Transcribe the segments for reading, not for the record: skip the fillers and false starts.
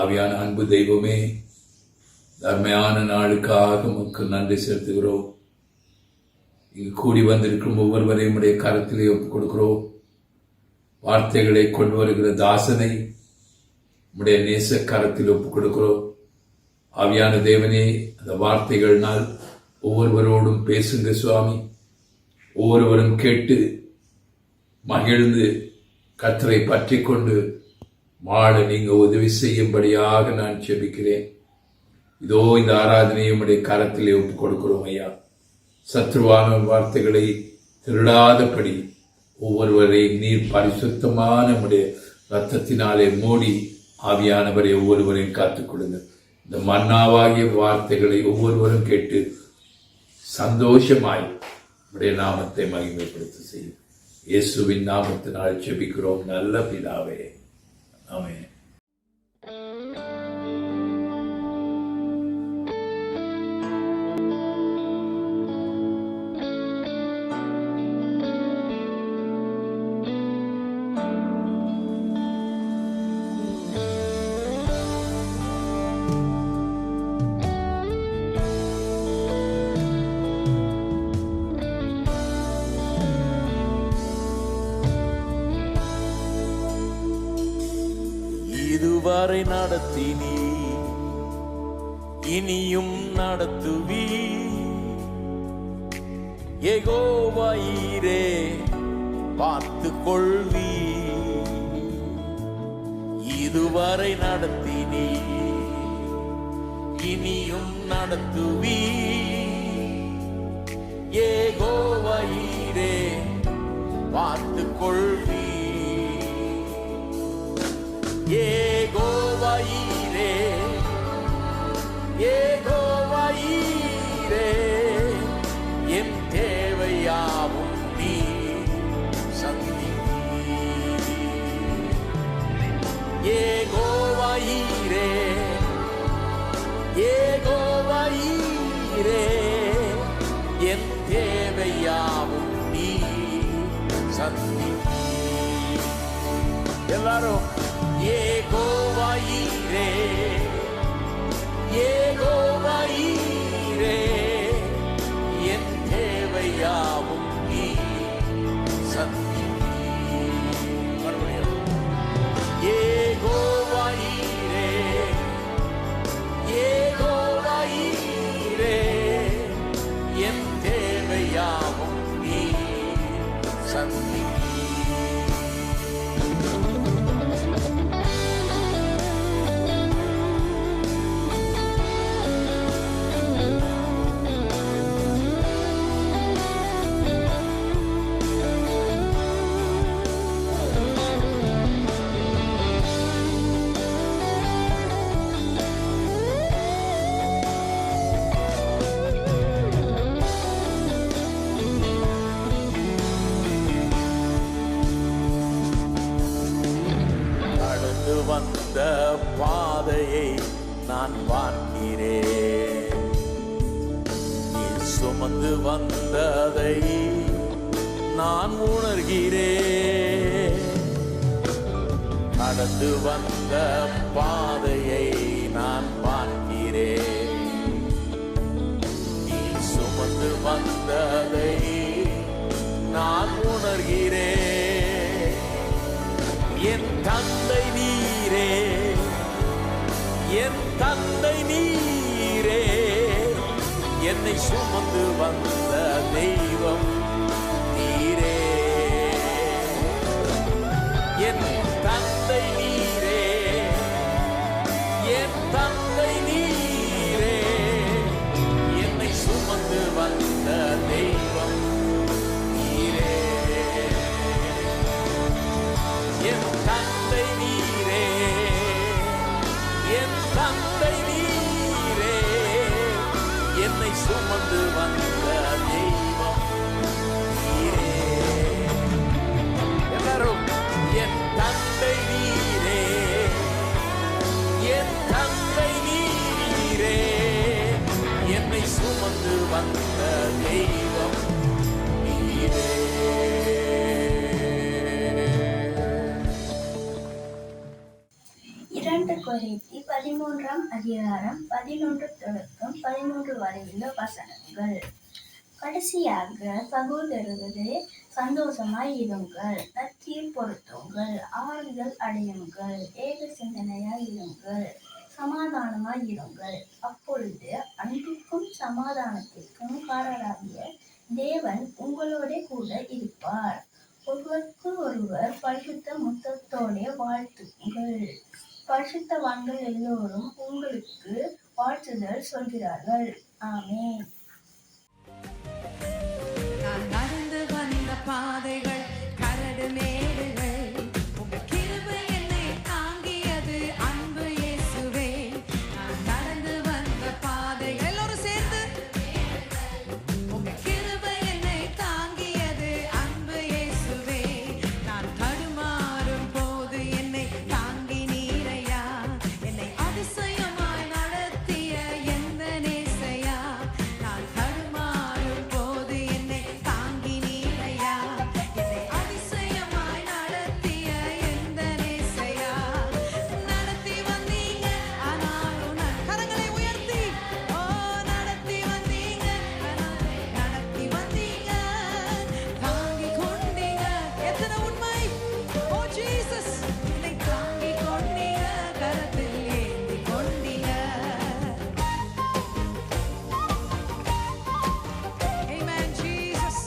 ஆவியான அன்பு தெய்வமே, அருமையான நாளுக்காக உமக்கு நன்றி செலுத்துகிறோம். இங்கு கூடி வந்திருக்கும் ஒவ்வொருவரையும் உடைய கரத்திலே ஒப்புக் கொடுக்கிறோம். வார்த்தைகளை கொண்டு வருகிற தாசனை உடைய நேச கரத்தில் ஒப்புக் கொடுக்கிறோம். ஆவியான தேவனே, அந்த வார்த்தைகள்னால் ஒவ்வொருவரோடும் பேசுங்க சுவாமி. ஒவ்வொருவரும் கேட்டு மகிழ்ந்து கர்த்தரை பற்றி கொண்டு வாழ நீங்க உதவி செய்யும்படியாக நான் ஜெபிக்கிறேன். இதோ இந்த ஆராதனையை உடைய கரத்திலே ஒப்புக் கொடுக்கிறோம் ஐயா. சத்ருவான வார்த்தைகளை திருடாதபடி ஒவ்வொருவரை நீர் பரிசுத்தமான உடைய ரத்தத்தினாலே மூடி ஆவியானவரை ஒவ்வொருவரையும் காத்துக் கொடுங்க. இந்த மன்னாவாகிய வார்த்தைகளை ஒவ்வொருவரும் கேட்டு சந்தோஷமாய் உடைய நாமத்தை மகிமைப்படுத்த செய்யும். இயேசுவின் நாமத்தினால் ஜெபிக்கிறோம் நல்ல பிதாவே, ஆமென். இதுவரை நடத்தினி, இனியும் நடத்துவி. யெகோவாயீரே பார்த்து கொள்வி. இதுவரை நடத்தினி, இனியும் நடத்துவி. யெகோவாயீரே பார்த்து கொள்வி. யெகோவாயீரே, யெகோவாயீரே, என் தேவையாவும் நீ சந்திப்பீர். யெகோவாயீரே, யெகோவாயீரே, என் தேவையாவும் நீ சந்திப்பீர். எல்லாரும் யெகோவாயீரே, யெகோவாயீரே, என் தேவையாவும் நீ சந்திப்பீர். யெகோவாயீரே, யெகோவாயீரே, என் தேவையாவும் நீ சந்திப்பீர். வந்த பாதையை நான் பார்க்கிறேன். நீ சுமந்து வந்ததை நான் உணர்கிறேன். கடந்து வந்த பாதையை நான் பார்க்கிறேன். நீ சுமந்து வந்ததை நான் உணர்கிறேன். என் தந்தை நீரே, என் தந்தை நீரே, என்னை சுமந்து வந்த தெய்வம் நீரே. என் தந்தை நீரே, என் தந்தை நீரே, என்னை சுமந்து வந்த தெய்வம் நீரே. என் தந்தை நீரே, என் தந்தை நீரே, என்னை சுமந்து வந்த தெய்வம் நீரே. எல்லாரும் என் தந்தை நீரே, என் தந்தை நீரே, என்னை சுமந்து வந்த தெய்வம் நீரே. 2 கொரிந்தியர் அதிகாரம் 11 தொடக்கம் 13 வரையுள்ள வசனங்கள். கடைசியாக சகோதரர்களே, சந்தோஷமாய் இருங்கள், நற்சீர் பொருத்துங்கள், ஆறுதல் அடையுங்கள், ஏக சிந்தனையாய் இருங்கள், சமாதானமாய் இருங்கள். அப்பொழுது அன்பிற்கும் சமாதானத்திற்கும் காரராகிய தேவன் உங்களோட கூட இருப்பார். ஒருவருக்கு ஒருவர் பரிசுத்த முத்தத்தோட வாழ்த்துங்கள். பரிசுத்தவான்கள் எல்லோரும் உங்களுக்கு வாழ்த்துதல் சொல்கிறார்கள். ஆமென். நான் நடந்து வந்த பாதைகள் கரடு மேடுகள், உங்க கிருபை என்னை தாங்கியது அன்பு இயேசுவே. நான் நடந்து வந்த பாதைகள் எல்லாரும் சேர்ந்து, உங்க கிருபை என்னை தாங்கியது அன்பு இயேசுவே. நான் தடுமாறும் போது என்னை தாங்கி நீரையா, என்னை அதிசயமாய் நடத்திய எந்த நேசையா. நான் தடுமாறும் போது என்னை தாங்கி நீரையா, என்னை அதிசயமாய் நடத்திய எந்த நேசையா. நடத்தி வந்தீங்க ஆனாலும் நான் கரங்களை உயர்த்தி, ஓ நடத்தி வந்தீங்க ஆனாலும் நடத்தி வந்தீங்க, தாங்கி கொண்டீங்க. எத்தனை உண்மை! ஓ ஜீசஸ், என்னை தாங்கி கொண்டீங்க, கரத்தில் ஏந்தி கொண்டீங்க. Amen, Jesus.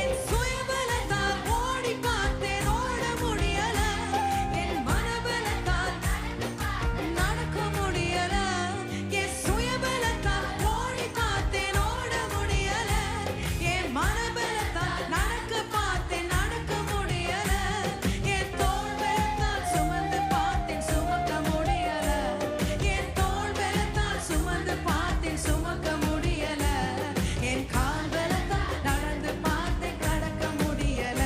என் சுயபலத்தால் ஓடி பார்த்தேன், ஓட முடியல. என் மனபலத்தால் நடக்க முடியல. என் சுயபலத்தால் ஓடி பார்த்தேன், ஓட முடியல. என் மனபலத்தால் நடக்க பார்த்தேன், நடக்க முடியல. என் தோள் பலத்தால் சுமந்து பார்த்தேன், சுமக்க முடியல. என் தோள் பலத்தால் சுமந்து பார்த்தேன், சுமக்க முடியல. என் கால் பலத்தால் நடந்து பார்த்தேன், கடக்க முடியல.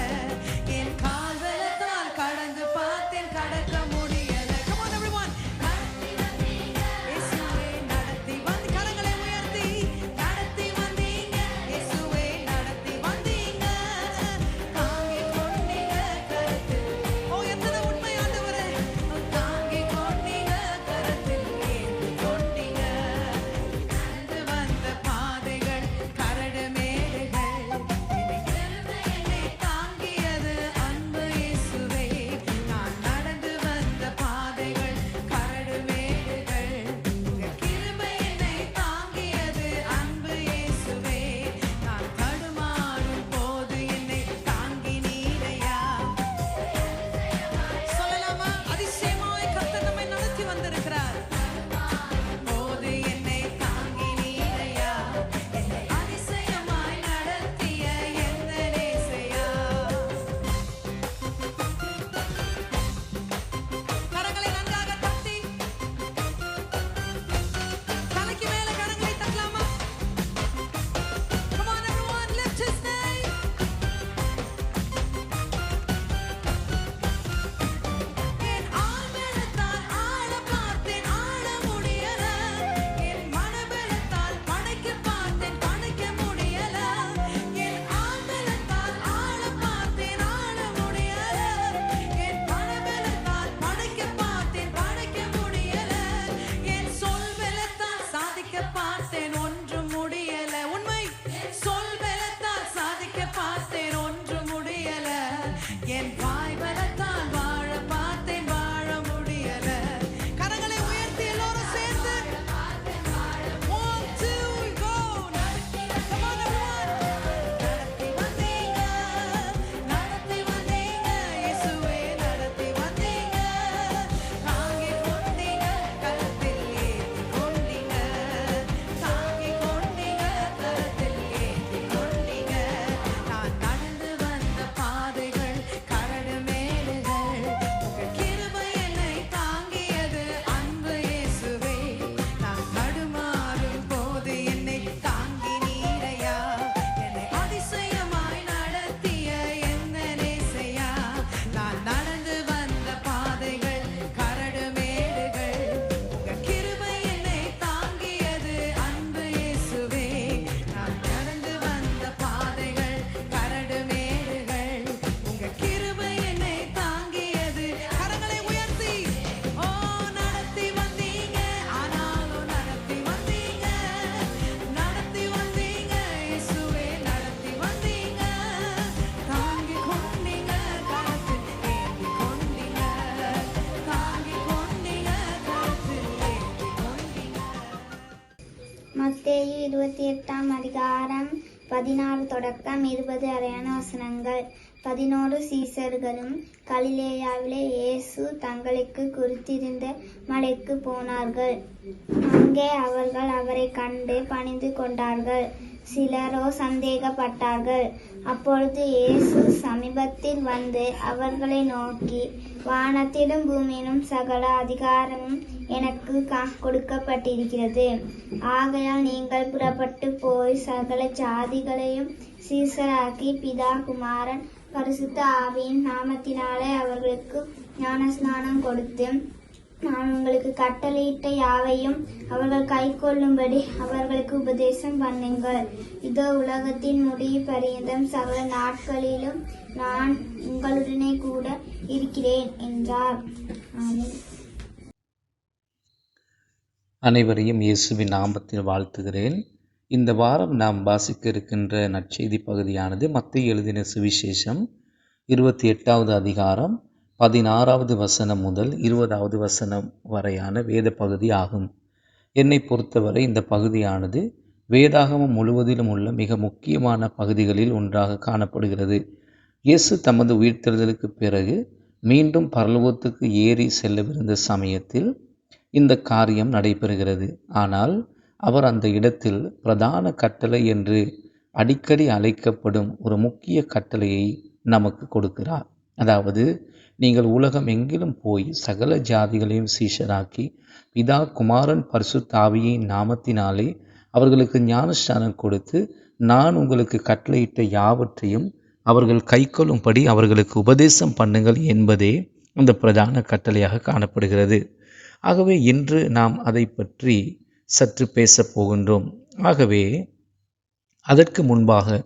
என் கால் பலத்தால் கடந்து பார்த்தேன், கடக்க முடியல. Come on everyone. நடத்தி வந்தீங்க இயேசுவே, நடத்தி வந்து கரங்களை உயர்த்தி, நடத்தி வந்தீங்க இயேசுவே, நடத்தி வந்தீங்க, தாங்கி கொண்டீங்க கரத்தில். ஓ எத்தனை உண்மை ஆண்டவரே! தாங்கி கொண்டீங்க, கரத்தில் ஏந்தி கொண்டீங்க. நடந்து வந்த பாதைகள் கரடு மேடுகள், என்னை தாங்கியது அன்பு இயேசுவே. நான் நடந்து வந்த பாதைகள் கரடு மேடுகள், உங்க கிருபை என்னை தாங்கியது அன்பு இயேசுவே. நான் தடுமாறும் போது என்னை தாங்கி நீரையா. சொல்லலாமா? அதிசயமாய் கர்த்தர் நம்மை நடத்தி வந்திருக்கிறார். போது என்னை தாங்கி நீரையா, என்னை அதிசயமாய் நடத்திய எந்த நேசையா. கரங்களை நன்றாக தட்டி, தலைக்கு மேல கரங்களை தட்டலாமா? Come on everyone, lift his name. என் ஆழ்பலத்தால் ஆள பார்த்தேன், ஆள முடியல. என் மனபலத்தால் படைக்க பார்த்தேன், படைக்க முடியல. என் ஆழ்பலத்தால் ஆள பார்த்தேன், ஆள முடியல. என் மனபலத்தால் படைக்க பார்த்தேன், படைக்க முடியல. என் சொல் பலத்தால் சாதிக்க பார்த்தேன், ஒன்றும் முடியல. உண்மை, சொல் பலத்தால் சாதிக்க பார்த்தேன், ஒன்றும் முடியல. என் வாய் பலத்தால் வாழ பார்த்தேன், வாழ முடியல. கரங்களை உயர்த்தி எல்லோரும் சேர்ந்து 1, 2 go. Come on everyone. நடத்தி வந்தீங்க, நடத்தி வந்தீங்க இயேசுவே, நடத்தி வந்தீங்க, தாங்கி கொண்டீங்க, கரத்தில் ஏந்தி கொண்டீங்க, தாங்கி கொண்டீங்க, கரத்தில் ஏந்தி கொண்டீங்க. நான் நடந்து வந்த பாதைகள் கரடு 28ஆம் அதிகாரம் 16 தொடக்கம் 20 வரையான வசனங்கள். 11 சீசர்களும் கலிலேயாவிலே இயேசு தங்களுக்கு குறித்திருந்த மலைக்கு போனார்கள். அங்கே அவர்கள் அவரை கண்டு பணிந்து கொண்டார்கள். சிலரோ சந்தேகப்பட்டார்கள். அப்பொழுது இயேசு சமீபத்தில் வந்து அவர்களை நோக்கி, வானத்திலும் பூமியிலும் சகல அதிகாரமும் எனக்கு கொடுக்கப்பட்டிருக்கிறது. ஆகையால் நீங்கள் புறப்பட்டு போய் சகல ஜாதிகளையும் சீசராக்கி பிதா, குமாரன், பரிசுத்த ஆவியின் நாமத்தினாலே அவர்களுக்கு ஞானஸ்நானம் கொடுத்து, நான் உங்களுக்கு கட்டளையிட்ட யாவையும் அவர்கள் கை கொள்ளும்படி அவர்களுக்கு உபதேசம் பண்ணுங்கள். இதோ உலகத்தின் முடிவு பரியந்தம் சகல நாட்களிலும் நான் உங்களுடனே கூட இருக்கிறேன் என்றார். ஆமென். அனைவரையும் இயேசுவின் நாமத்தில் வாழ்த்துகிறேன். இந்த வாரம் நாம் வாசிக்க இருக்கின்ற நற்செய்தி பகுதியானது மத்தேயு எழுதின சுவிசேஷம் 28வது அதிகாரம் 16வது வசனம் முதல் 20வது வசனம் வரையான வேத பகுதி ஆகும். என்னை பொறுத்தவரை இந்த பகுதியானது வேதாகமம் முழுவதிலும் உள்ள மிக முக்கியமான பகுதிகளில் ஒன்றாக காணப்படுகிறது. இயேசு தமது உயிர்த்தெழுதலுக்கு பிறகு மீண்டும் பரலோகத்துக்கு ஏறி செல்லவிருந்த சமயத்தில் இந்த காரியம் நடைபெறுகிறது. ஆனால் அவர் அந்த இடத்தில் பிரதான கட்டளை என்று அடிக்கடி அழைக்கப்படும் ஒரு முக்கிய கட்டளையை நமக்கு கொடுக்கிறார். அதாவது, நீங்கள் உலகம் எங்கிலும் போய் சகல ஜாதிகளையும் சீஷராக்கி பிதா, குமாரன், பரிசுத்த ஆவியின் நாமத்தினாலே அவர்களுக்கு ஞானஸ்நானம் கொடுத்து, நான் உங்களுக்கு கட்டளையிட்ட யாவற்றையும் அவர்கள் கைக்கொள்ளும்படி அவர்களுக்கு உபதேசம் பண்ணுங்கள் என்பதே அந்த பிரதான கட்டளையாக காணப்படுகிறது. ஆகவே இன்று நாம் அதை பற்றி சற்று பேசப் போகின்றோம். ஆகவே அதற்கு முன்பாக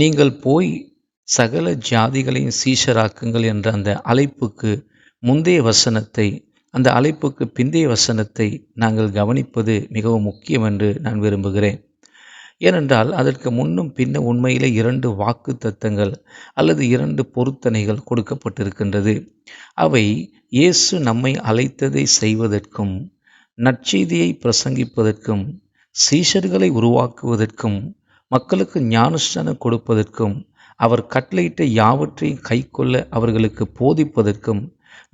நீங்கள் போய் சகல ஜாதிகளையும் சீஷராக்குங்கள் என்ற அந்த அழைப்புக்கு முந்தைய வசனத்தை, அந்த அழைப்புக்கு பிந்தைய வசனத்தை நாங்கள் கவனிப்பது மிகவும் முக்கியம் என்று நான் விரும்புகிறேன். ஏனென்றால் அதற்கு முன்னும் பின்ன உண்மையிலே 2 வாக்கு தத்தங்கள் அல்லது 2 பொருத்தனைகள் கொடுக்கப்பட்டிருக்கின்றது. அவை இயேசு நம்மை அழைத்ததை செய்வதற்கும், நற்செய்தியை பிரசங்கிப்பதற்கும், சீஷர்களை உருவாக்குவதற்கும், மக்களுக்கு ஞானஸ்நானம் கொடுப்பதற்கும், அவர் கட்டளையிட்ட யாவற்றையும் கைக்கொள்ள அவர்களுக்கு போதிப்பதற்கும்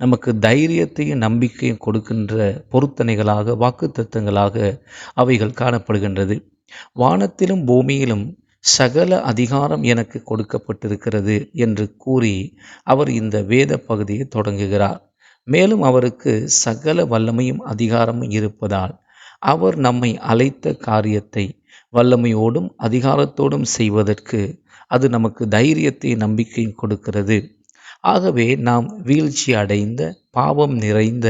நமக்கு தைரியத்தையும் நம்பிக்கையும் கொடுக்கின்ற பொருத்தனைகளாக, வாக்குத்தத்தங்களாக அவைகள் காணப்படுகின்றது. வானத்திலும் பூமியிலும் சகல அதிகாரம் எனக்கு கொடுக்கப்பட்டிருக்கிறது என்று கூறி அவர் இந்த வேத பகுதியை தொடங்குகிறார். மேலும் அவருக்கு சகல வல்லமையும் அதிகாரமும் இருப்பதால் அவர் நம்மை அழைத்த காரியத்தை வல்லமையோடும் அதிகாரத்தோடும் செய்வதற்கு அது நமக்கு தைரியத்தை நம்பிக்கையும் கொடுக்கிறது. ஆகவே நாம் வீழ்ச்சி அடைந்த, பாவம் நிறைந்த,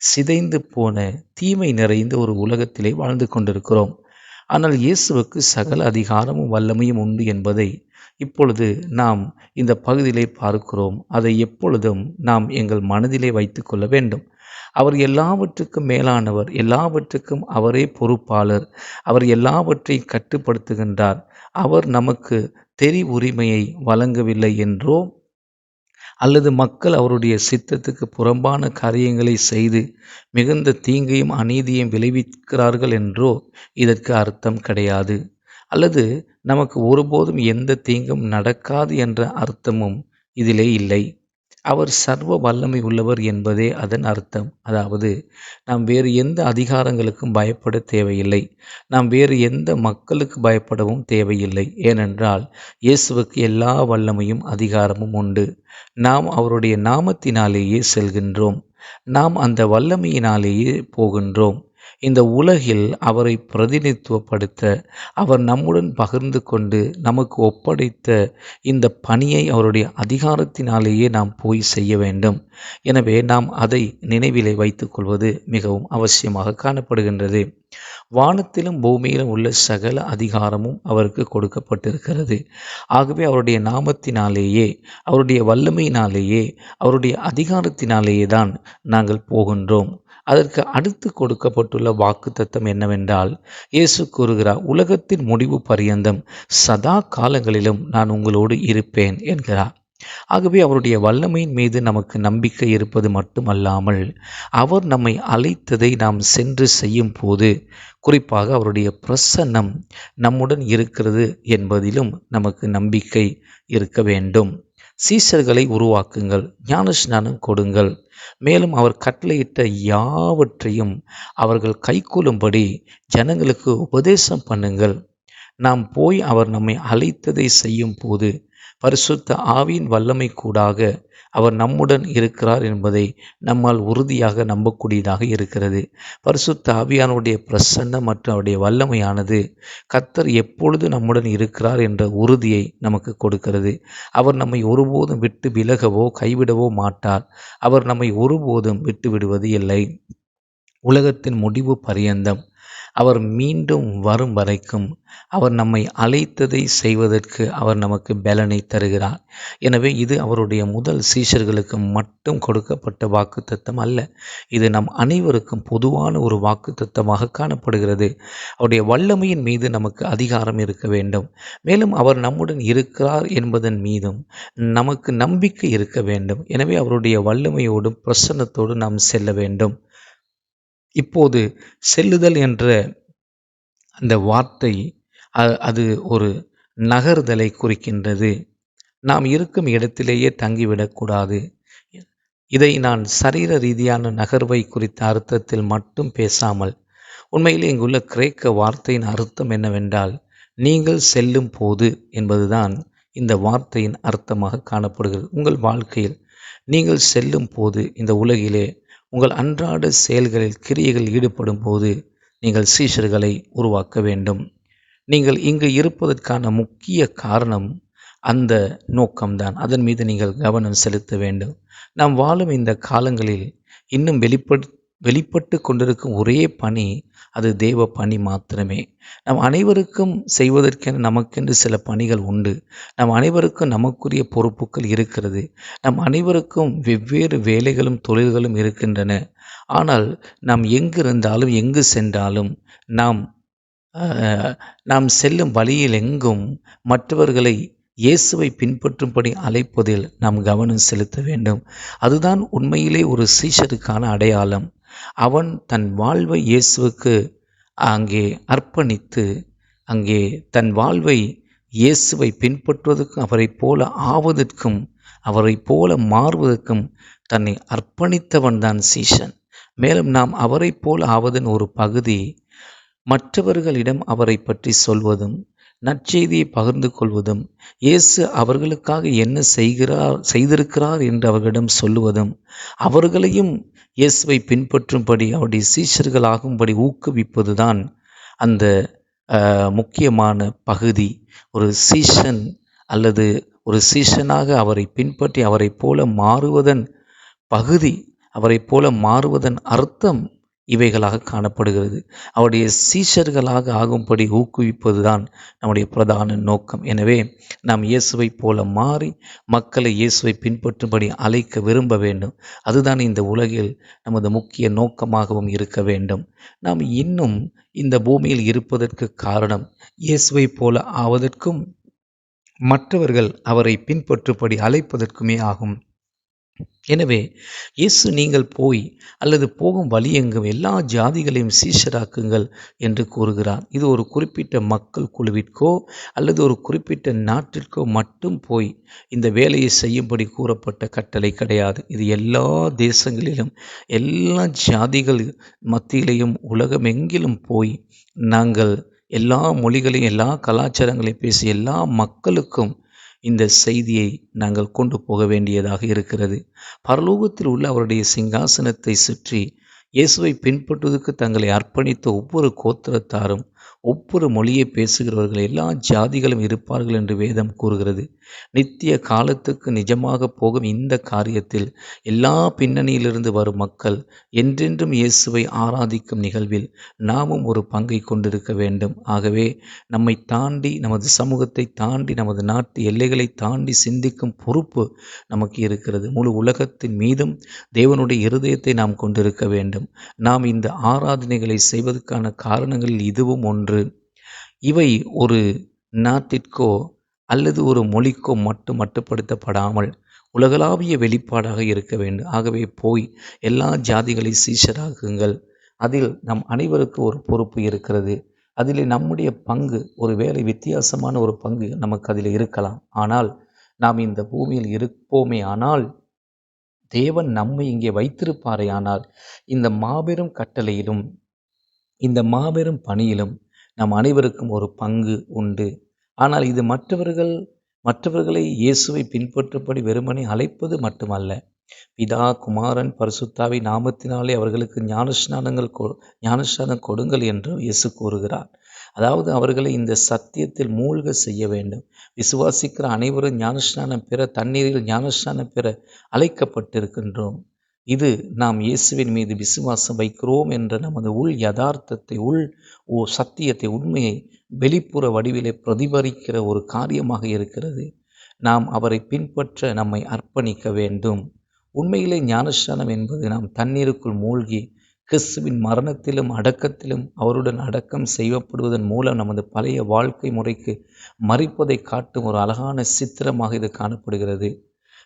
சிதைந்து போன, தீமை நிறைந்த ஒரு உலகத்திலே வாழ்ந்து கொண்டிருக்கிறோம். ஆனால் இயேசுவுக்கு சகல அதிகாரமும் வல்லமையும் உண்டு என்பதை இப்பொழுது நாம் இந்த பகுதியிலே பார்க்கிறோம். அதை எப்பொழுதும் நாம் எங்கள் மனதிலே வைத்து கொள்ள வேண்டும். அவர் எல்லாவற்றுக்கும் மேலானவர், எல்லாவற்றுக்கும் அவரே பொறுப்பாளர், அவர் எல்லாவற்றையும் கட்டுப்படுத்துகின்றார். அவர் நமக்கு உரிமையை வழங்கவில்லை என்றோ அல்லது மக்கள் அவருடைய சித்தத்துக்கு புறம்பான காரியங்களை செய்து மிகுந்த தீங்கையும் அநீதியையும் விளைவிக்கிறார்கள் என்றோ இதற்கு அர்த்தம் கிடையாது. அல்லது நமக்கு ஒருபோதும் எந்த தீங்கும் நடக்காது என்ற அர்த்தமும் இதிலே இல்லை. அவர் சர்வ வல்லமை உள்ளவர் என்பதே அதன் அர்த்தம். அதாவது, நாம் வேறு எந்த அதிகாரங்களுக்கும் பயப்பட தேவையில்லை. நாம் வேறு எந்த மக்களுக்கு பயப்படவும் தேவையில்லை. ஏனென்றால் இயேசுவுக்கு எல்லா வல்லமையும் அதிகாரமும் உண்டு. நாம் அவருடைய நாமத்தினாலேயே செல்கின்றோம். நாம் அந்த வல்லமையினாலேயே போகின்றோம். இந்த உலகில் அவரை பிரதிநிதித்துவப்படுத்த அவர் நம்முடன் பகிர்ந்து கொண்டு நமக்கு ஒப்படைத்த இந்த பணியை அவருடைய அதிகாரத்தினாலேயே நாம் போய் செய்ய வேண்டும். எனவே நாம் அதை நினைவிலே வைத்துக் கொள்வது மிகவும் அவசியமாக காணப்படுகின்றது. வானத்திலும் பூமியிலும் உள்ள சகல அதிகாரமும் அவருக்கு கொடுக்கப்பட்டிருக்கிறது. ஆகவே அவருடைய நாமத்தினாலேயே, அவருடைய வல்லமையினாலேயே, அவருடைய அதிகாரத்தினாலேயே தான் நாங்கள் போகின்றோம். அதற்கு அடுத்து கொடுக்கப்பட்டுள்ள வாக்குத்தத்தம் என்னவென்றால், இயேசு கூறுகிறார், உலகத்தின் முடிவு பரியந்தம் சதா காலங்களிலும் நான் உங்களோடு இருப்பேன் என்கிறார். ஆகவே அவருடைய வல்லமையின் மீது நமக்கு நம்பிக்கை இருப்பது மட்டுமல்லாமல், அவர் நம்மை அழைத்ததை நாம் சென்று செய்யும் போது, குறிப்பாக அவருடைய பிரசன்னம் நம்முடன் இருக்கிறது என்பதிலும் நமக்கு நம்பிக்கை இருக்க வேண்டும். சீஷர்களை உருவாக்குங்கள், ஞானஸ்நானம் கொடுங்கள், மேலும் அவர் கட்டளையிட்ட யாவற்றையும் அவர்கள் கைக்கொள்ளும்படி ஜனங்களுக்கு உபதேசம் பண்ணுங்கள். நாம் போய் அவர் நம்மை அழைத்ததை செய்யும் போது பரிசுத்த ஆவியின் வல்லமை கூடாக அவர் நம்முடன் இருக்கிறார் என்பதை நம்மால் உறுதியாக நம்பக்கூடியதாக இருக்கிறது. பரிசுத்த ஆவியானுடைய பிரசன்னம் மற்றும் அவருடைய வல்லமையானது கர்த்தர் எப்பொழுது நம்முடன் இருக்கிறார் என்ற உறுதியை நமக்கு கொடுக்கிறது. அவர் நம்மை ஒருபோதும் விட்டு விலகவோ கைவிடவோ மாட்டார். அவர் நம்மை ஒருபோதும் விட்டு விடுவது இல்லை. உலகத்தின் முடிவு பரியந்தம் அவர் மீண்டும் வரும் வரைக்கும் அவர் நம்மை அழைத்ததை செய்வதற்கு அவர் நமக்கு பலனை தருகிறார். எனவே இது அவருடைய முதல் சீஷர்களுக்கு மட்டும் கொடுக்கப்பட்ட வாக்குத்தத்தம் அல்ல. இது நம் அனைவருக்கும் பொதுவான ஒரு வாக்குத்தத்தமாக காணப்படுகிறது. அவருடைய வல்லமையின் மீது நமக்கு அதிகாரம் இருக்க வேண்டும். மேலும் அவர் நம்முடன் இருக்கிறார் என்பதன் மீதும் நமக்கு நம்பிக்கை இருக்க வேண்டும். எனவே அவருடைய வல்லமையோடும் பிரசன்னத்தோடு நாம் செல்ல வேண்டும். இப்போது செல்லுதல் என்ற அந்த வார்த்தை அது ஒரு நகர்தலை குறிக்கின்றது. நாம் இருக்கும் இடத்திலேயே தங்கிவிடக்கூடாது. இதை நான் சரீர ரீதியான நகர்வை குறித்த அர்த்தத்தில் மட்டும் பேசாமல், உண்மையிலே இங்குள்ள கிரேக்க வார்த்தையின் அர்த்தம் என்னவென்றால், நீங்கள் செல்லும் போது என்பதுதான் இந்த வார்த்தையின் அர்த்தமாக காணப்படுகிறது. உங்கள் வாழ்க்கையில் நீங்கள் செல்லும் போது, இந்த உலகிலே உங்கள் அன்றாட செயல்களில் கிரியைகள் ஈடுபடும் போது நீங்கள் சீஷர்களை உருவாக்க வேண்டும். நீங்கள் இங்கு இருப்பதற்கான முக்கிய காரணம் அந்த நோக்கம்தான். அதன் மீது நீங்கள் கவனம் செலுத்த வேண்டும். நாம் வாழும் இந்த காலங்களில் இன்னும் வெளிப்பட்டு கொண்டிருக்கும் ஒரே பணி அது தேவ பணி மாத்திரமே. நம் அனைவருக்கும் செய்வதற்கென நமக்கென்று சில பணிகள் உண்டு. நம் அனைவருக்கும் நமக்குரிய பொறுப்புகள் இருக்கிறது. நம் அனைவருக்கும் வெவ்வேறு வேலைகளும் தொழில்களும் இருக்கின்றன. ஆனால் நாம் எங்கிருந்தாலும் எங்கு சென்றாலும் நாம் செல்லும் வழியில் எங்கும் மற்றவர்களை இயேசுவை பின்பற்றும்படி அழைப்பதில் நாம் கவனம் செலுத்த வேண்டும். அதுதான் உண்மையிலே ஒரு சீஷருக்கான அடையாளம். அவன் தன் வாழ்வை இயேசுவுக்கு அங்கே அர்ப்பணித்து, அங்கே தன் வாழ்வை இயேசுவை பின்பற்றுவதற்கும் அவரை போல ஆவதற்கும் அவரை போல மாறுவதற்கும் தன்னை அர்ப்பணித்தவன் தான் சீஷன். மேலும் நாம் அவரை போல ஆவதன் ஒரு பகுதி மற்றவர்களிடம் அவரை பற்றி சொல்வதும், நற்செய்தியை பகிர்ந்து கொள்வதும், இயேசு அவர்களுக்காக என்ன செய்திருக்கிறார் என்று அவர்களிடம் சொல்லுவதும், அவர்களையும் இயேசுவை பின்பற்றும்படி அவருடைய சீஷர்களாகும்படி ஊக்குவிப்பதுதான் அந்த முக்கியமான பகுதி. ஒரு சீஷன் அல்லது ஒரு சீஷனாக அவரை பின்பற்றி அவரை போல மாறுவதன் பகுதி, அவரை போல மாறுவதன் அர்த்தம் இவைகளாக காணப்படுகிறது. அவருடைய சீஷர்களாக ஆகும்படி ஊக்குவிப்பதுதான் நம்முடைய பிரதான நோக்கம். எனவே நாம் இயேசுவை போல மாறி மக்களை இயேசுவை பின்பற்றும்படி அழைக்க விரும்ப வேண்டும். அதுதான் இந்த உலகில் நமது முக்கிய நோக்கமாகவும் இருக்க வேண்டும். நாம் இன்னும் இந்த பூமியில் இருப்பதற்கு காரணம் இயேசுவை போல ஆவதற்கும் மற்றவர்கள் அவரை பின்பற்றும்படி அழைப்பதற்குமே ஆகும். எனவே இயேசு நீங்கள் போய் அல்லது போகும் வழியெங்கும் எல்லா ஜாதிகளையும் சீஷராக்குங்கள் என்று கூறுகிறார். இது ஒரு குறிப்பிட்ட மக்கள் குழுவிற்கோ அல்லது ஒரு குறிப்பிட்ட நாட்டிற்கோ மட்டும் போய் இந்த வேலையை செய்யும்படி கூறப்பட்ட கட்டளை கிடையாது. இது எல்லா தேசங்களிலும் எல்லா ஜாதிகள் மத்தியிலையும் உலகமெங்கிலும் போய் நாங்கள் எல்லா மொழிகளையும் எல்லா கலாச்சாரங்களையும் பேசி எல்லா மக்களுக்கும் இந்த செய்தியை நாங்கள் கொண்டு போக வேண்டியதாக இருக்கிறது. பரலோகத்தில் உள்ள அவருடைய சிங்காசனத்தை சுற்றி இயேசுவை பின்பற்றுவதற்கு தங்களை அர்ப்பணித்த ஒவ்வொரு கோத்திரத்தாரும், ஒவ்வொரு மொழியை பேசுகிறவர்கள் எல்லா ஜாதிகளும் இருப்பார்கள் என்று வேதம் கூறுகிறது. நித்திய காலத்துக்கு நிஜமாக போகும் இந்த காரியத்தில் எல்லா பின்னணியிலிருந்து வரும் மக்கள் என்றென்றும் இயேசுவை ஆராதிக்கும் நிகழ்வில் நாமும் ஒரு பங்கை கொண்டிருக்க வேண்டும். ஆகவே நம்மை தாண்டி, நமது சமூகத்தை தாண்டி, நமது நாட்டு எல்லைகளை தாண்டி சிந்திக்கும் பொறுப்பு நமக்கு இருக்கிறது. முழு உலகத்தின் மீதும் தேவனுடைய இருதயத்தை நாம் கொண்டிருக்க வேண்டும். நாம் இந்த ஆராதனைகளை செய்வதற்கான காரணங்களில் இதுவும் ஒன்று. இவை ஒரு நாட்டிற்கோ அல்லது ஒரு மொழிக்கோ மட்டுப்படுத்தப்படாமல் உலகளாவிய வெளிப்பாடாக இருக்க வேண்டும். ஆகவே போய் எல்லா ஜாதிகளை சீஷராகுங்கள். அதில் நம் அனைவருக்கு ஒரு பொறுப்பு இருக்கிறது. அதில் நம்முடைய பங்கு ஒருவேளை வித்தியாசமான ஒரு பங்கு நமக்கு அதில் இருக்கலாம். ஆனால் நாம் இந்த பூமியில் இருப்போமே ஆனால், தேவன் நம்மை இங்கே வைத்திருப்பாரே ஆனால், இந்த மாபெரும் கட்டளையிலும் இந்த மாபெரும் பணியிலும் நம் அனைவருக்கும் ஒரு பங்கு உண்டு. ஆனால் இது மற்றவர்களை இயேசுவை பின்பற்றும்படி வெறுமனே அழைப்பது மட்டுமல்ல, பிதா குமாரன் பரிசுத்தாவி நாமத்தினாலே அவர்களுக்கு ஞானஸ்நானம் கொடுங்கள் என்று இயேசு கூறுகிறார். அதாவது அவர்களை இந்த சத்தியத்தில் மூழ்க செய்ய வேண்டும். விசுவாசிக்கிற அனைவரும் ஞானஸ்நானம் பெற, தண்ணீரில் ஞானஸ்நானம் பெற அழைக்கப்பட்டிருக்கின்றோம். இது நாம் இயேசுவின் மீது விசுவாசம் வைக்கிறோம் என்ற நமது உள் யதார்த்தத்தை, சத்தியத்தை, உண்மையை வெளிப்புற வடிவிலே பிரதிபலிக்கிற ஒரு காரியமாக இருக்கிறது. நாம் அவரை பின்பற்ற நம்மை அர்ப்பணிக்க வேண்டும். உண்மையிலே ஞானஸ்நானம் என்பது நாம் தண்ணீருக்குள் மூழ்கி கிறிஸ்துவின் மரணத்திலும் அடக்கத்திலும் அவருடன் அடக்கம் செய்யப்படுவதன் மூலம் நமது பழைய வாழ்க்கை முறைக்கு மறிப்பதை காட்டும் ஒரு அழகான சித்திரமாக இது காணப்படுகிறது.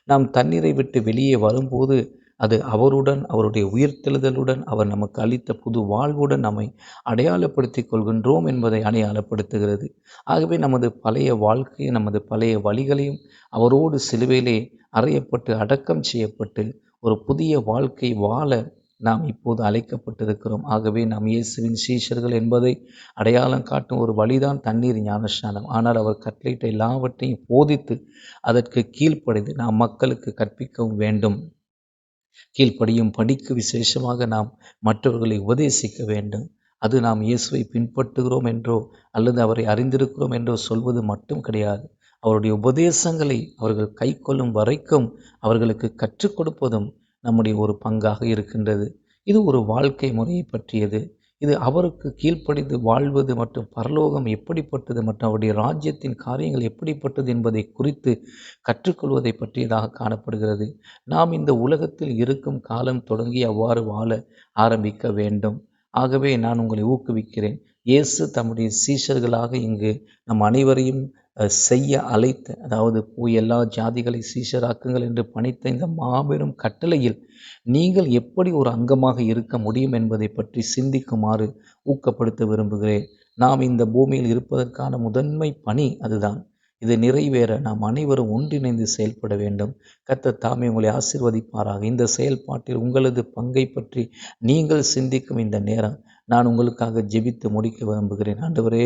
நாம் தண்ணீரை விட்டு வெளியே வரும்போது அது அவருடன், அவருடைய உயிர்த்தெழுதலுடன், அவர் நமக்கு அளித்த புது வாழ்வுடன் நம்மை அடையாளப்படுத்திக் கொள்கின்றோம் என்பதை அடையாளப்படுத்துகிறது. ஆகவே நமது பழைய வாழ்க்கையை, நமது பழைய வழிகளையும் அவரோடு சிலுவையிலே அறையப்பட்டு அடக்கம் செய்யப்பட்டு ஒரு புதிய வாழ்க்கை வாழ நாம் இப்போது அழைக்கப்பட்டிருக்கிறோம். ஆகவே நாம் இயேசுவின் சீஷர்கள் என்பதை அடையாளம் காட்டும் ஒரு வழிதான் தண்ணீர் ஞானஸ்நானம். ஆனால் அவர் கட்டளையிட்ட எல்லாவற்றையும் போதித்து அதற்கு கீழ்ப்படிந்து நாம் மக்களுக்கு கற்பிக்கவும் வேண்டும். கீழ்ப்படியும் படிக்கு விசேஷமாக நாம் மற்றவர்களை உபதேசிக்க வேண்டும். அது நாம் இயேசுவை பின்பற்றுகிறோம் என்றோ அல்லது அவரை அறிந்திருக்கிறோம் என்றோ சொல்வது மட்டும் கிடையாது. அவருடைய உபதேசங்களை அவர்கள் கை கொள்ளும் வரைக்கும் அவர்களுக்கு கற்றுக் கொடுப்பதும் நம்முடைய ஒரு பங்காக இருக்கின்றது. இது ஒரு வாழ்க்கை முறையை பற்றியது. இது அவருக்கு கீழ்ப்படிந்து வாழ்வது மற்றும் பரலோகம் எப்படிப்பட்டது மற்றும் அவருடைய ராஜ்யத்தின் காரியங்கள் எப்படிப்பட்டது என்பதை குறித்து கற்றுக்கொள்வதை பற்றியதாக காணப்படுகிறது. நாம் இந்த உலகத்தில் இருக்கும் காலம் தொடங்கி அவ்வாறு வாழ ஆரம்பிக்க வேண்டும். ஆகவே நான் உங்களை ஊக்குவிக்கிறேன். இயேசு தம்முடைய சீஷர்களாக இங்கு நம் அனைவரையும் செய்ய அழைத்த, அதாவது போய் எல்லா ஜாதிகளை சீஷராக்குங்கள் என்று பணித்த இந்த மாபெரும் கட்டளையில் நீங்கள் எப்படி ஒரு அங்கமாக இருக்க முடியும் என்பதை பற்றி சிந்திக்குமாறு ஊக்கப்படுத்த விரும்புகிறேன். நாம் இந்த பூமியில் இருப்பதற்கான முதன்மை பணி அதுதான். இது நிறைவேற நாம் அனைவரும் ஒன்றிணைந்து செயல்பட வேண்டும். கர்த்தர் தாமே உங்களை ஆசீர்வதிப்பாராக. இந்த செயல்பாட்டில் உங்களது பங்கை பற்றி நீங்கள் சிந்திக்கும் இந்த நேரம் நான் உங்களுக்காக ஜெபித்து முடிக்க விரும்புகிறேன். ஆண்டவரே,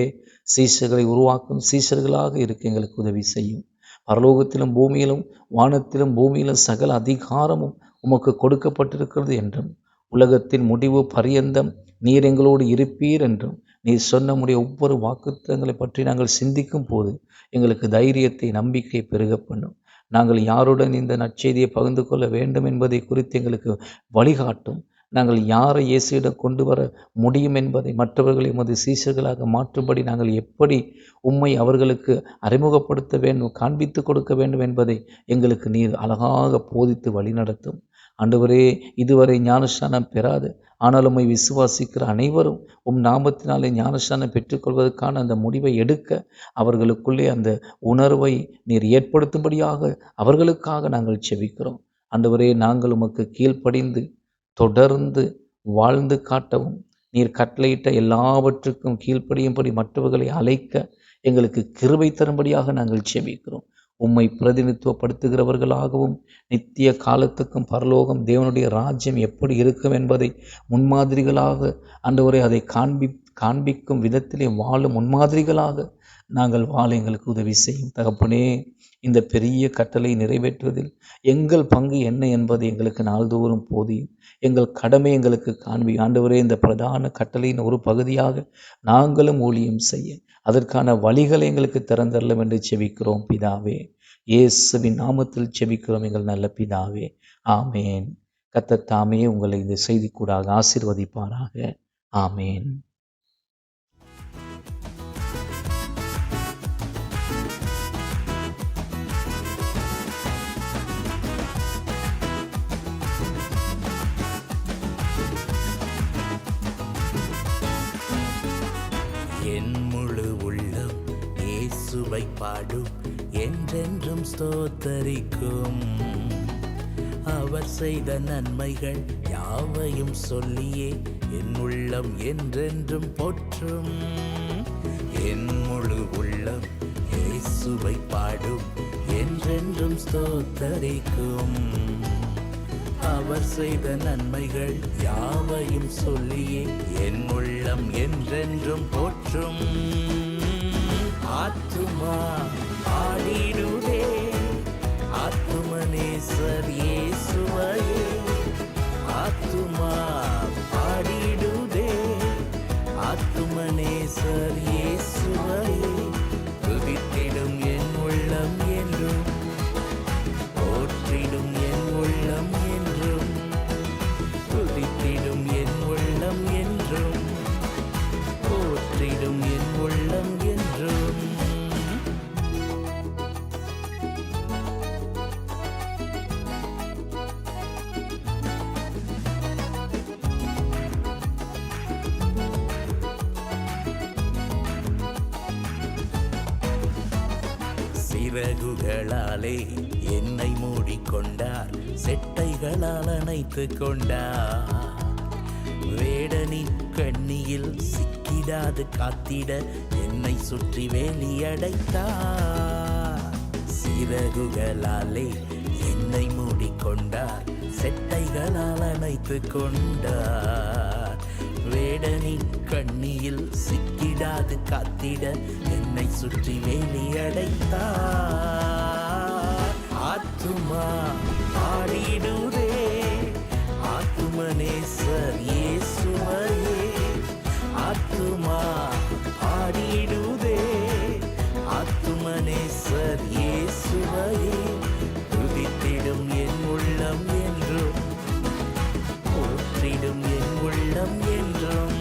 சீஷர்களை உருவாக்கும் சீஷர்களாக இருக்க எங்களுக்கு உதவி செய்யும். பரலோகத்திலும் பூமியிலும் வானத்திலும் பூமியிலும் சகல அதிகாரமும் உமக்கு கொடுக்கப்பட்டிருக்கிறது என்றும், உலகத்தின் முடிவு பரியந்தம் நீர் எங்களோடு இருப்பீர் என்றும் நீர் சொன்ன ஒவ்வொரு வாக்குத்தங்களை பற்றி நாங்கள் சிந்திக்கும் போது எங்களுக்கு தைரியத்தை, நம்பிக்கை பெருக பண்ணும். நாங்கள் யாருடன் இந்த நற்செய்தியை பகிர்ந்து கொள்ள வேண்டும் என்பதை குறித்து எங்களுக்கு வழிகாட்டும். நாங்கள் யாரை இயேசுவிடம் கொண்டு வர முடியும் என்பதை, மற்றவர்களை உமது சீஷர்களாக மாற்றும்படி நாங்கள் எப்படி உம்மை அவர்களுக்கு அறிமுகப்படுத்த வேண்டும், காண்பித்து கொடுக்க வேண்டும் என்பதை எங்களுக்கு நீர் அழகாக போதித்து வழிநடத்தும். ஆண்டவரே, இதுவரை ஞானஸ்நானம் பெறாது ஆனால் உம்மை விசுவாசிக்கிற அனைவரும் உம் நாமத்தினாலே ஞானஸ்நானம் பெற்றுக்கொள்வதற்கான அந்த முடிவை எடுக்க அவர்களுக்குள்ளே அந்த உணர்வை நீர் ஏற்படுத்தும்படியாக அவர்களுக்காக நாங்கள் செபிக்கிறோம். ஆண்டவரே, நாங்கள் உமக்கு கீழ்ப்படிந்து தொடர்ந்து வாழ்ந்து காட்டவும், நீர் கட்டளையிட்ட எல்லாவற்றுக்கும் கீழ்ப்படியும்படி மற்றவர்களை அழைக்க எங்களுக்கு கிருபை தரும்படியாக நாங்கள் செபிக்கிறோம். உம்மை பிரதிநிதித்துவப்படுத்துகிறவர்களாகவும் நித்திய காலத்துக்கும் பரலோகம் தேவனுடைய ராஜ்யம் எப்படி இருக்கும் என்பதை முன்மாதிரிகளாக, ஆண்டவரே, அதை காண்பிக்கும் விதத்திலே வாழும் முன்மாதிரிகளாக நாங்கள் வாழ எங்களுக்கு உதவி செய்யும். தகப்பனே, இந்த பெரிய கட்டளை நிறைவேற்றுவதில் எங்கள் பங்கு என்ன என்பதை எங்களுக்கு நாள்தோறும் போதியும். எங்கள் கடமை எங்களுக்கு காண்பி. ஆண்டவரே, இந்த பிரதான கட்டளையின் ஒரு பகுதியாக நாங்களும் ஊழியம் செய்ய அதற்கான வழிகளை எங்களுக்கு திறந்தரலும் என்று செபிக்கிறோம் பிதாவே. இயேசுவின் நாமத்தில் செபிக்கிறோம் எங்கள் நல்ல பிதாவே. ஆமேன். கர்த்தர் தாமே உங்களை இந்த செய்தி கூடாக ஆசீர்வதிப்பாராக. ஆமேன். என் முழு உள்ளம் இயேசுவை பாடும், ஸ்தோத்தரிக்கும். அவர் செய்த நன்மைகள் யாவையும் சொல்லியே என் உள்ளம் என்றென்றும் போற்றும். என் முழு உள்ளம் இயேசுவை பாடும், என்றென்றும் ஸ்தோத்தரிக்கும். அவர் செய்த நன்மைகள் யாவையும் சொல்லியே என் உள்ளம் என்றென்றும் போற்றும். ஆத்துமா பாடிடுதே ஆத்துமனேசர் இயேசுவையே. ஆத்துமா பாடிடுதே ஆத்துமனேசர் இயேசுவையே. துதித்திடும் என் உள்ளம் என்றும் போற்றிடும் என் உள்ளம் என்றும். துதித்திடும் என் உள்ளம் என்றும் போற்றிடும் என் உள்ளம் என்றும். சிறகுகளாலே என்னை மூடிக்கொண்டார், செட்டைகளால் அணைத்து கொண்டார். வேடனின் கண்ணியில் சிக்கிடாது காத்திட என்னை சுற்றி வேலியடைத்தார். சிறகுகளாலே என்னை மூடிக்கொண்டார், செட்டைகளால் அணைத்து கொண்டார். வேடனின் கண்ணியில் சிக்கிடாது காத்திட என்னை சுற்றி வேலியடைத்தார். ஆத்துமா பாடிடுதே ஆத்துமனேசர் இயேசுவையே. ஆத்துமா பாடிடுதே ஆத்துமனேசர் இயேசுவையே. துதித்திடும் என் உள்ளம் என்றும் போற்றிடும் என் உள்ளம் என்றும்.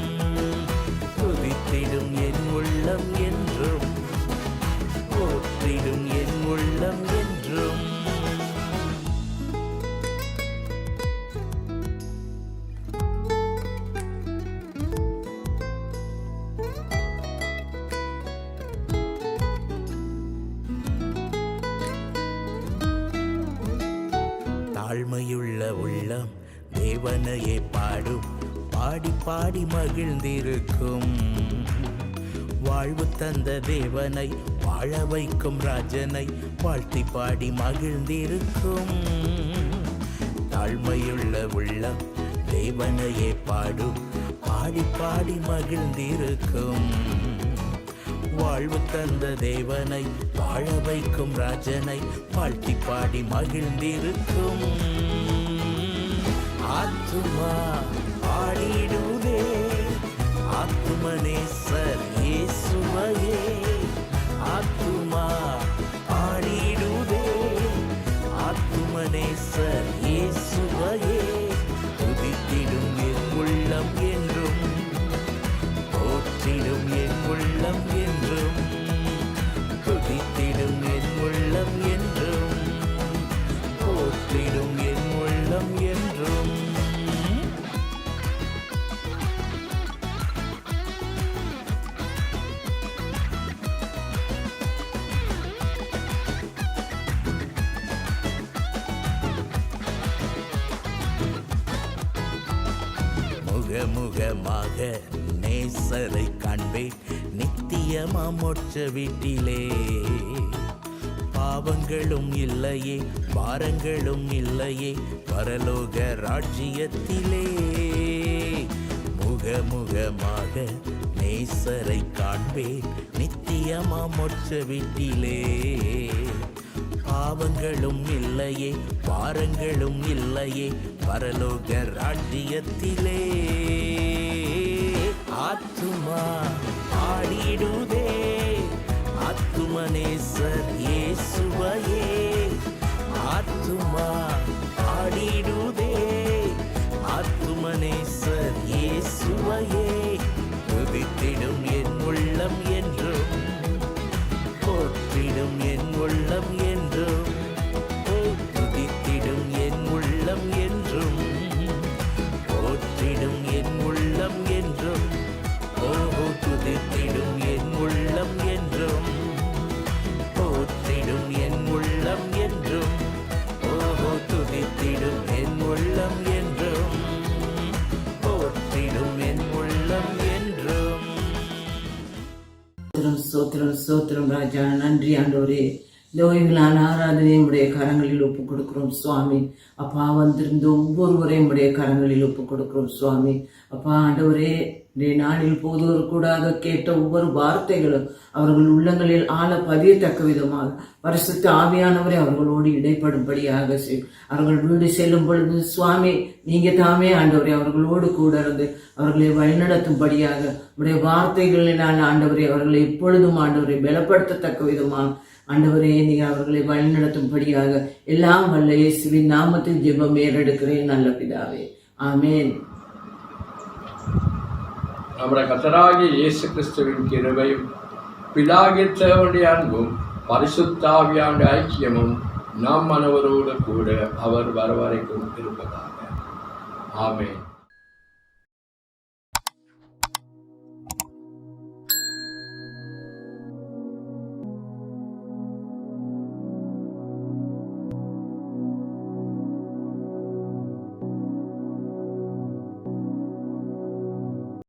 துதித்திடும் என் உள்ளம் என்றும் போற்றிடும் என் உள்ளம் என்றும். தாழ்மையுள்ள உள்ளம் தேவனையே பாடும், பாடி பாடி மகிழ்ந்திருக்கும். வாழ்வு தந்த தேவனை வாழ வைக்கும் ராஜனை வாழ்த்தி பாடி மகிழ்ந்திருக்கும். தாழ்மையுள்ள உள்ளம் தேவனையே பாடும், பாடி பாடி மகிழ்ந்திருக்கும். வாழ்வு தந்த தேவனை வாழ வைக்கும் ராஜனை வாழ்த்தி பாடி மகிழ்ந்திருக்கும். ஆத்துமா பாடிடுதே ஆத்துமனேசர் இயேசுவையே. ஆத்துமா பாடிடுதே ஆத்துமனேசர் இயேசுவையே. துதித்திடும் என் உள்ளம் என்றும் போற்றிடும் என் உள்ளம் என்றும். துதித்திடும் என் உள்ளம் என்றும் போற்றிடும் என் உள்ளம் என்றும். முகமுகமாக நேசரை காண்பேன் நித்தியமா மோட்ச வீட்டிலே. பாவங்களும் இல்லையே பாரங்களும் இல்லையே பரலோக ராஜ்யத்திலே. முகமுகமாக நேசரை காண்பேன் நித்தியமா மோட்ச வீட்டிலே. பாவங்களும் இல்லையே பாரங்களும் இல்லையே பரலோக ராஜ்யத்திலே. ஆத்துமா பாடிடுதே ஆத்துமனேசர் இயேசுவையே. ஆத்துமா பாடிடுதே ஆத்துமனேசர் இயேசுவையே. துதித்திடும் என் உள்ளம் என்றும் போற்றிடும் என் உள்ளம் என்றும். துதித்திடும் என் உள்ளம் என்றும் போற்றிடும் என் உள்ளம் என்றும். துதித்திடும் என் உள்ளம் என்றும் போற்றிடும் என் உள்ளம் ஸ்தோத்திரம் ராஜா. நன்றி ஆண்டவரே. இந்த ஓய்விலான ஆராதனை உடைய கரங்களில் ஒப்பு கொடுக்கிறோம் சுவாமி. அப்பா, வந்திருந்த ஒவ்வொருவரையும் உடைய கரங்களில் ஒப்பு கொடுக்கிறோம் சுவாமி. அப்பா ஆண்டவரே, இன்றைய நாளில் போதுவர் கூடாக கேட்ட ஒவ்வொரு வார்த்தைகளும் அவர்கள் உள்ளங்களில் ஆழ பதியத்தக்க விதமாக பரிசுத்த ஆவியானவரை அவர்களோடு இடைப்படும்படியாக அவர்கள் வீடு செல்லும் பொழுது சுவாமி, நீங்க தாமே ஆண்டவரை அவர்களோடு கூட இருந்து அவர்களை வழிநடத்தும்படியாக உடைய வார்த்தைகளினால் ஆண்டவரை அவர்களை எப்பொழுதும் ஆண்டவரை பலப்படுத்தத்தக்க விதமாக ஆண்டவரே நீங்க அவர்களை வழிநடத்தும்படியாக எல்லாம் வல்ல இயேசுவின் நாமத்தில் ஜெபம் ஏறெடுக்கிறேன் நல்ல பிதாவே. ஆமேன். நம்முடைய கர்த்தராகிய இயேசு கிறிஸ்துவின் கிருபையும் பிதாகிய தேவனுடைய அன்பும் பரிசுத்தாவியானுடைய ஐக்கியமும் நம் அனைவரோடு கூட அவர் வரவரைக்கும் இருப்பதாக. ஆமென்.